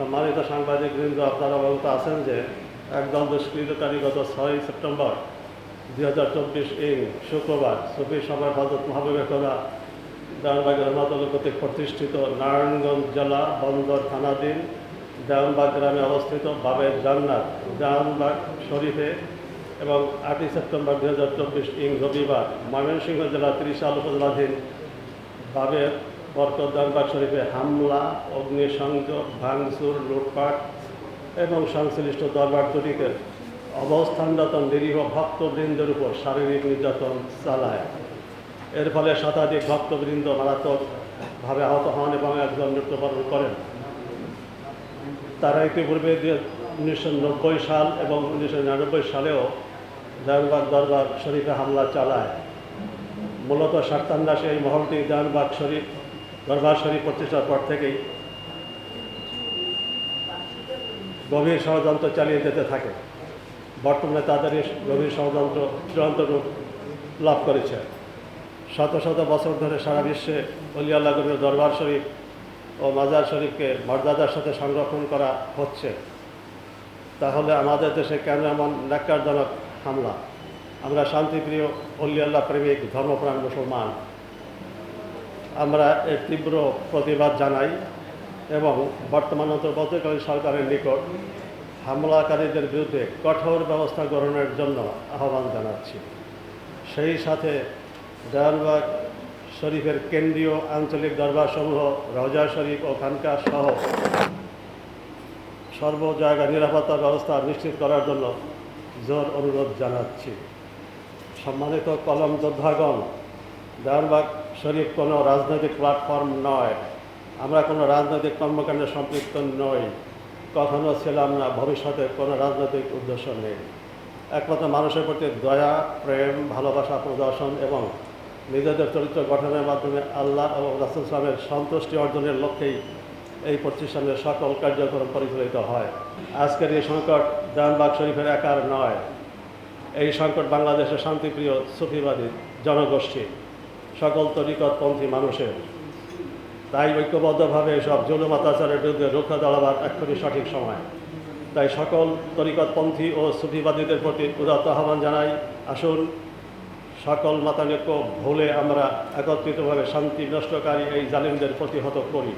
সম্মানিত সাংবাদিকবৃন্দ, আপনারা অবগত আছেন যে একদল দুষ্কৃতকারী গত 6 সেপ্টেম্বর 2024 শুক্রবার সুফি সভায় হযরত মাহবুবে খোদা দেওয়ানবাগ রহমাতুল্লাহ কর্তৃক প্রতিষ্ঠিত নারায়ণগঞ্জ জেলা বন্দর থানাধীন দেওয়ানবাগ গ্রামে অবস্থিত বাবের জান্নাত দেওয়ানবাগ শরীফে এবং 8 সেপ্টেম্বর 2024 রবিবার ময়মনসিংহ জেলা ত্রিশাল উপজেলাধীন বাবের বরকত দেওয়ানবাগ শরীফে হামলা, অগ্নিসংযোগ, ভাঙচুর, লুটপাট এবং সংশ্লিষ্ট দরবার দুটিতে অবস্থানরত নিরীহ ভক্তবৃন্দের উপর শারীরিক নির্যাতন চালায়। এর ফলে শতাধিক ভক্তবৃন্দ মারাত্মকভাবে আহত হন এবং একজন মৃত্যুবরণ করেন। তারা ইতিপূর্বে 1990 সাল এবং 1999 সালেও দেওয়ানবাগ দরবার শরীফে হামলা চালায়। মূলত স্বার্থান্বেষে এই মহলটি দেওয়ানবাগ শরীফ দরবার শরীফ প্রতিষ্ঠার পর থেকেই গভীর ষড়যন্ত্র চালিয়ে যেতে থাকে। বর্তমানে তাদের এই গভীর ষড়যন্ত্র চূড়ান্ত রূপ লাভ করেছে। শত শত বছর ধরে সারা বিশ্বে অলি আল্লাহ দরবার শরীফ ও মাজার শরীফকে মর্যাদার সাথে সংরক্ষণ করা হচ্ছে, তাহলে আমাদের দেশে কেন এমন ন্যাক্কারজনক হামলা? আমরা শান্তিপ্রিয় অলি আল্লাহ প্রেমিক ধর্মপ্রাণ মুসলমান, আমরা এর তীব্র প্রতিবাদ জানাই এবং বর্তমান অন্তর্বর্তীকালীন সরকারের নিকট হামলাকারীদের বিরুদ্ধে কঠোর ব্যবস্থা গ্রহণের জন্য আহ্বান জানাচ্ছি। সেই সাথে দেওয়ানবাগ শরীফের কেন্দ্রীয় আঞ্চলিক দরবারসমূহ, রওজা শরীফ ও খানকা সহ সর্ব জায়গায় নিরাপত্তা ব্যবস্থা নিশ্চিত করার জন্য জোর অনুরোধ জানাচ্ছি। সম্মানিত কলম যোদ্ধাগণ, দেওয়ানবাগ শরীফ কোনো রাজনৈতিক প্ল্যাটফর্ম নয়। আমরা কোনো রাজনৈতিক কর্মকাণ্ডে সম্পৃক্ত নই, কখনো ছিলাম না, ভবিষ্যতে কোনো রাজনৈতিক উদ্দেশ্য নেই। একমাত্র মানুষের প্রতি দয়া, প্রেম, ভালোবাসা প্রদর্শন এবং নিজেদের চরিত্র গঠনের মাধ্যমে আল্লাহ এবং রাসূল সাল্লাল্লাহু আলাইহি ওয়াসাল্লামের সন্তুষ্টি অর্জনের লক্ষ্যেই এই প্রতিষ্ঠানের সকল কার্যক্রম পরিচালিত হয়। আজকের এই সংকট দেওয়ানবাগ শরীফের একার নয়, এই সংকট বাংলাদেশের শান্তিপ্রিয় সুফিবাদী জনগোষ্ঠী, সকল তরিকতপন্থী মানুষের। তাই ঐক্যবদ্ধভাবে এসব জুলুম অত্যাচারের বিরুদ্ধে রুখে দাঁড়াবার এক্ষুনি সঠিক সময়। তাই সকল তরিকতপন্থী ও সুফিবাদীদের প্রতি উদাত্ত আহ্বান জানাই, আসুন সকল মতানৈক্য ভুলে আমরা একত্রিতভাবে শান্তি নষ্টকারী এই জালিমদের প্রতিহত করি।